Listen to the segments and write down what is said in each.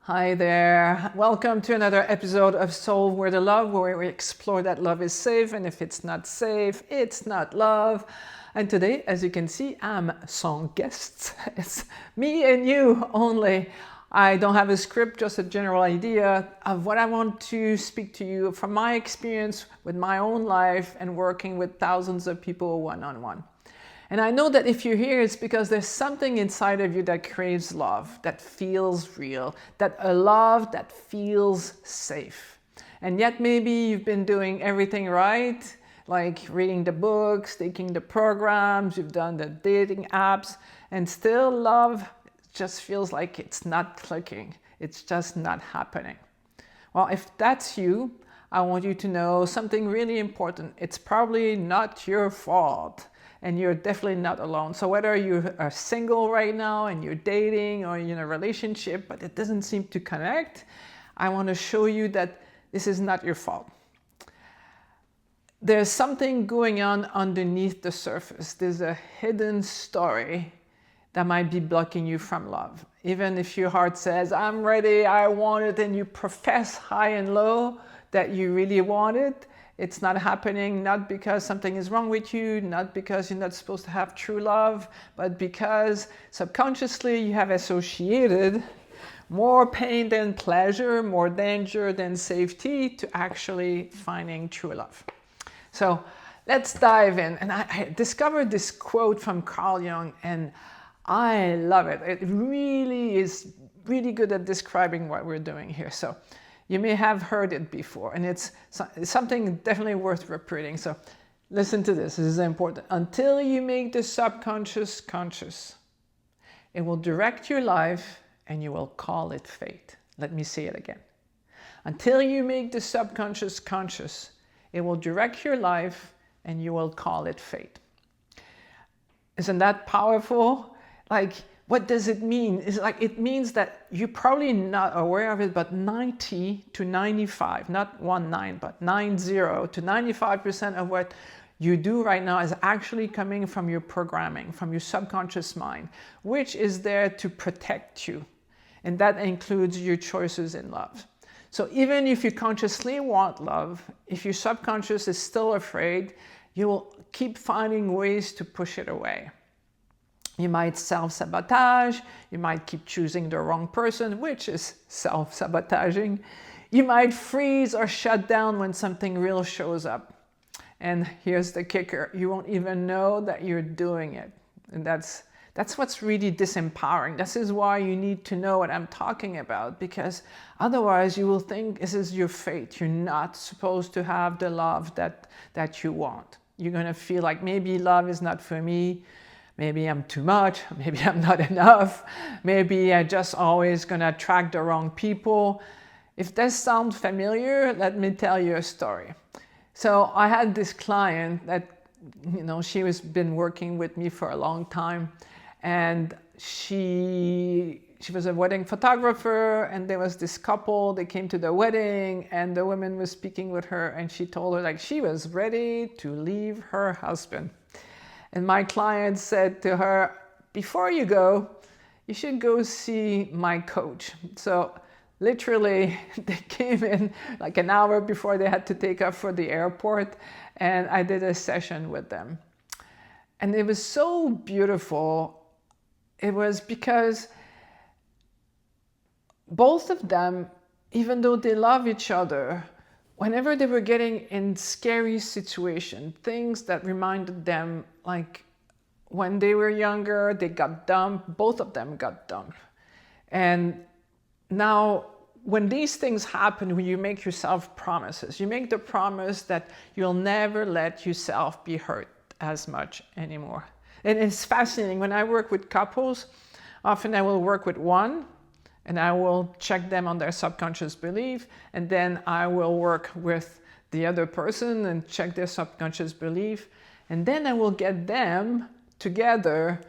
Hi there. Welcome to another episode of Soul Where the Love, where we explore that love is safe, and if it's not safe, it's not love. And today, as you can see, I'm sans guests. It's me and you only. I don't have a script, just a general idea of what I want to speak to you from my experience with my own life and working with thousands of people one-on-one. And I know that if you're here, it's because there's something inside of you that craves love, that feels real, that a love that feels safe. And yet maybe you've been doing everything right, like reading the books, taking the programs, you've done the dating apps, and still love just feels like it's not clicking. It's just not happening. Well, if that's you, I want you to know something really important. It's probably not your fault. And you're definitely not alone. So whether you are single right now and you're dating or you're in a relationship, but it doesn't seem to connect, I want to show you that this is not your fault. There's something going on underneath the surface. There's a hidden story that might be blocking you from love. Even if your heart says, I'm ready, I want it, and you profess high and low that you really want it, it's not happening, not because something is wrong with you, not because you're not supposed to have true love, but because subconsciously you have associated more pain than pleasure, more danger than safety to actually finding true love. So let's dive in. And I discovered this quote from Carl Jung, and I love it. It really is really good at describing what we're doing here. So you may have heard it before, and it's something definitely worth repeating. So listen to this. This is important. Until you make the subconscious conscious, it will direct your life and you will call it fate. Let me say it again. Until you make the subconscious conscious, it will direct your life and you will call it fate. Isn't that powerful? Like, what does it mean? It's like, it means that you're probably not aware of it, but 90 to 95, not 19, but 90 to 95% of what you do right now is actually coming from your programming, from your subconscious mind, which is there to protect you. And that includes your choices in love. So even if you consciously want love, if your subconscious is still afraid, you will keep finding ways to push it away. You might self-sabotage, you might keep choosing the wrong person, which is self-sabotaging. You might freeze or shut down when something real shows up. And here's the kicker, you won't even know that you're doing it. And that's what's really disempowering. This is why you need to know what I'm talking about, because otherwise you will think this is your fate. You're not supposed to have the love that you want. You're gonna feel like maybe love is not for me. Maybe I'm too much, maybe I'm not enough, maybe I'm just always gonna attract the wrong people. If this sounds familiar, let me tell you a story. So I had this client that, she was been working with me for a long time, and she was a wedding photographer, and there was this couple, they came to the wedding, and the woman was speaking with her, and she told her like she was ready to leave her husband. And my client said to her, before you go, you should go see my coach. So literally they came in like an hour before they had to take off for the airport, and I did a session with them. And it was so beautiful. It was because both of them, even though they love each other, whenever they were getting in scary situations, things that reminded them, like when they were younger, they got dumped, both of them got dumped. And now, when these things happen, when you make yourself promises, you make the promise that you'll never let yourself be hurt as much anymore. And it's fascinating. When I work with couples, often I will work with one, and I will check them on their subconscious belief, and then I will work with the other person and check their subconscious belief, and then I will get them together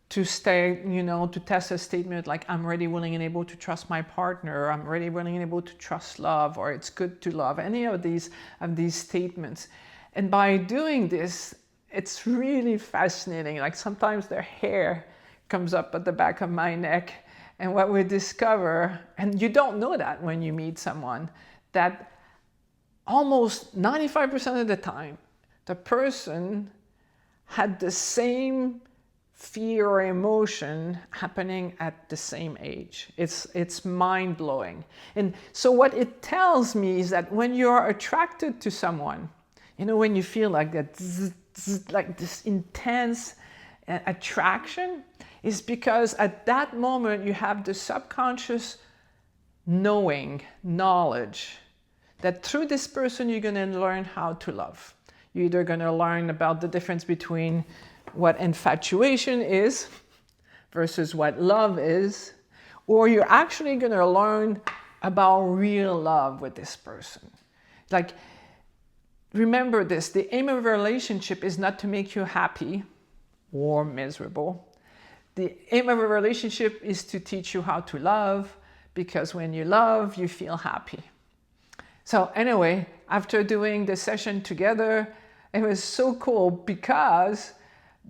to stay, to test a statement like, I'm ready, willing, and able to trust my partner, or I'm ready, willing, and able to trust love, or it's good to love, any of these statements. And by doing this, it's really fascinating. Like sometimes their hair comes up at the back of my neck, And what we discover, and you don't know that when you meet someone, that almost 95% of the time, the person had the same fear or emotion happening at the same age. It's mind-blowing. And so what it tells me is that when you're attracted to someone, you know, when you feel like that, like this intense attraction, is because at that moment you have the subconscious knowledge that through this person you're going to learn how to love. You're either going to learn about the difference between what infatuation is versus what love is, or you're actually going to learn about real love with this person. Like, remember this, the aim of a relationship is not to make you happy or miserable. The aim of a relationship is to teach you how to love, because when you love, you feel happy. So anyway, after doing the session together, it was so cool because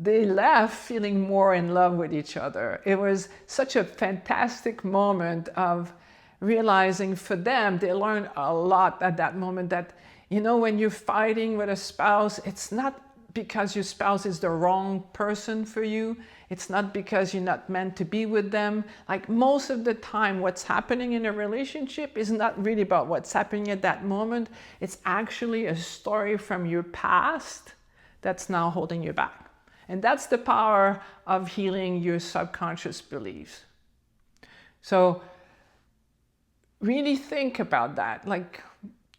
they left feeling more in love with each other. It was such a fantastic moment of realizing for them, they learned a lot at that moment that, you know, when you're fighting with a spouse, it's not because your spouse is the wrong person for you. It's not because you're not meant to be with them. Like most of the time, what's happening in a relationship is not really about what's happening at that moment. It's actually a story from your past that's now holding you back. And that's the power of healing your subconscious beliefs. So really think about that. Like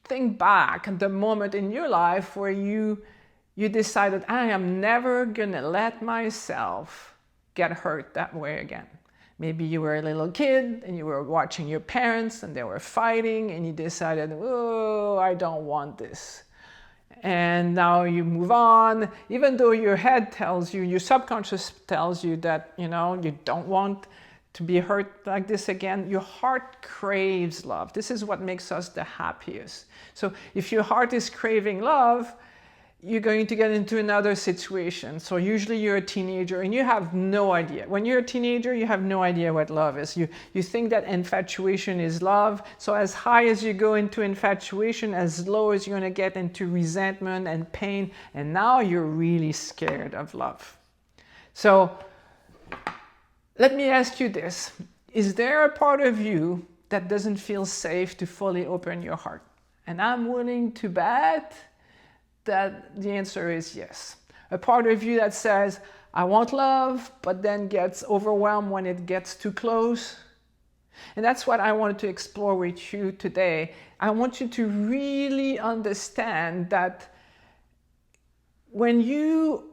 think back at the moment in your life where you decided, I am never gonna let myself get hurt that way again. Maybe you were a little kid and you were watching your parents and they were fighting and you decided, oh, I don't want this. And now you move on, even though your head tells you, your subconscious tells you that, you know, you don't want to be hurt like this again. Your heart craves love. This is what makes us the happiest. So if your heart is craving love, you're going to get into another situation. So usually you're a teenager and you have no idea. When you're a teenager, you have no idea what love is. You think that infatuation is love. So as high as you go into infatuation, as low as you're going to get into resentment and pain. And now you're really scared of love. So let me ask you this. Is there a part of you that doesn't feel safe to fully open your heart? And I'm willing to bet that the answer is yes. A part of you that says, I want love, but then gets overwhelmed when it gets too close. And that's what I wanted to explore with you today. I want you to really understand that when you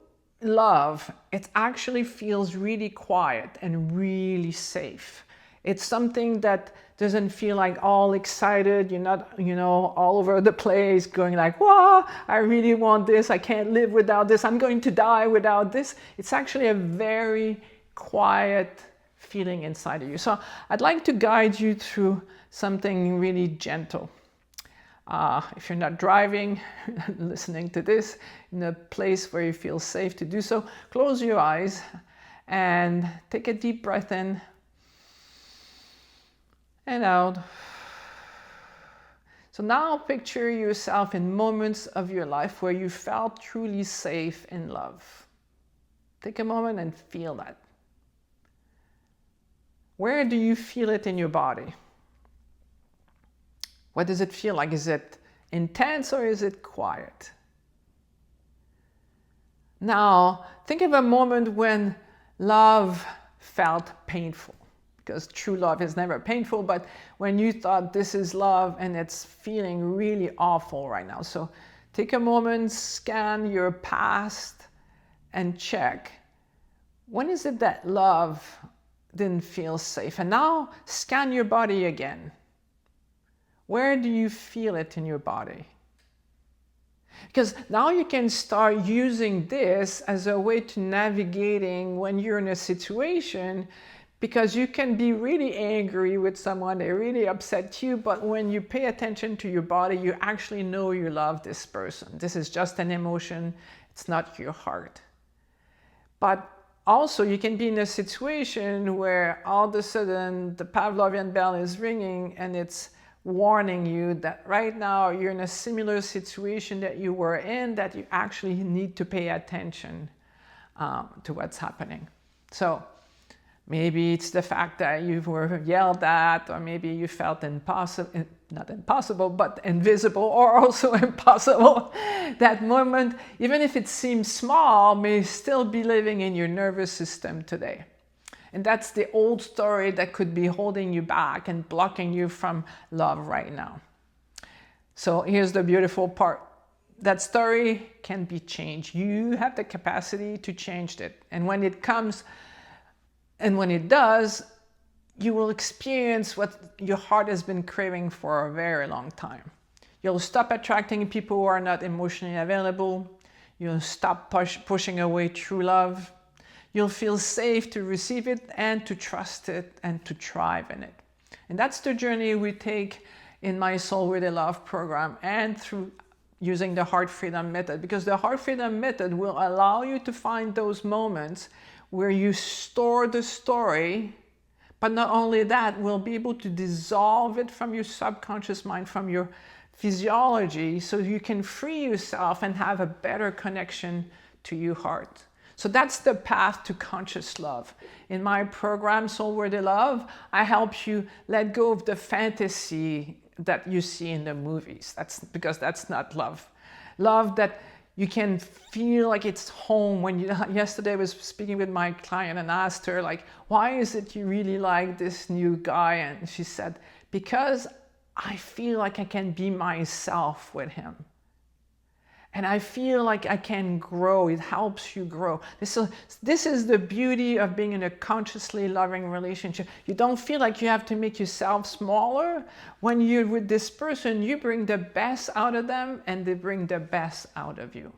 love, it actually feels really quiet and really safe. It's something that doesn't feel like all excited. You're not, you know, all over the place going like, wow, I really want this. I can't live without this. I'm going to die without this. It's actually a very quiet feeling inside of you. So I'd like to guide you through something really gentle. If you're not driving, listening to this, in a place where you feel safe to do so, close your eyes and take a deep breath in and out. So now picture yourself in moments of your life where you felt truly safe in love. Take a moment and feel that. Where do you feel it in your body? What does it feel like? Is it intense or is it quiet? Now, think of a moment when love felt painful. Because true love is never painful, but when you thought this is love and it's feeling really awful right now. So take a moment, scan your past and check, when is it that love didn't feel safe? And now scan your body again. Where do you feel it in your body? Because now you can start using this as a way to navigating when you're in a situation, because you can be really angry with someone, they really upset you, but when you pay attention to your body, you actually know you love this person. This is just an emotion, it's not your heart. But Also, you can be in a situation where all of a sudden the Pavlovian bell is ringing and it's warning you that right now you're in a similar situation that you were in, that you actually need to pay attention to what's happening. So maybe it's the fact that you were yelled at, or maybe you felt not impossible, but invisible, or also impossible. That moment, even if it seems small, may still be living in your nervous system today. And that's the old story that could be holding you back and blocking you from love right now. So here's the beautiful part. That story can be changed. You have the capacity to change it. And when it comes, and when it does, you will experience what your heart has been craving for a very long time. You'll stop attracting people who are not emotionally available. You'll stop pushing away true love. You'll feel safe to receive it and to trust it and to thrive in it. And that's the journey we take in my Soul With a Love program and through using the Heart Freedom Method, because the Heart Freedom Method will allow you to find those moments where you store the story, but not only that, we'll be able to dissolve it from your subconscious mind, from your physiology, so you can free yourself and have a better connection to your heart. So that's the path to conscious love. In my program, Soul Worthy Love, I help you let go of the fantasy that you see in the movies. Because that's not love. Love that you can feel like it's home. Yesterday I was speaking with my client and asked her, like, why is it you really like this new guy? And she said, because I feel like I can be myself with him. And I feel like I can grow. It helps you grow. This is the beauty of being in a consciously loving relationship. You don't feel like you have to make yourself smaller. When you're with this person, you bring the best out of them and they bring the best out of you.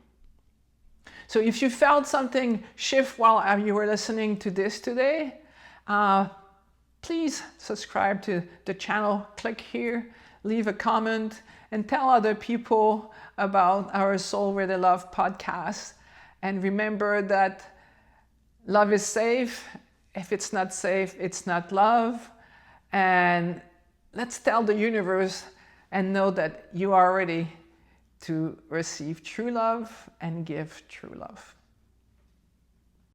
So if you felt something shift while you were listening to this today, please subscribe to the channel. Click here, leave a comment, and tell other people about our Soul With a Love podcast. And remember that love is safe. If it's not safe, it's not love. And let's tell the universe and know that you are ready to receive true love and give true love.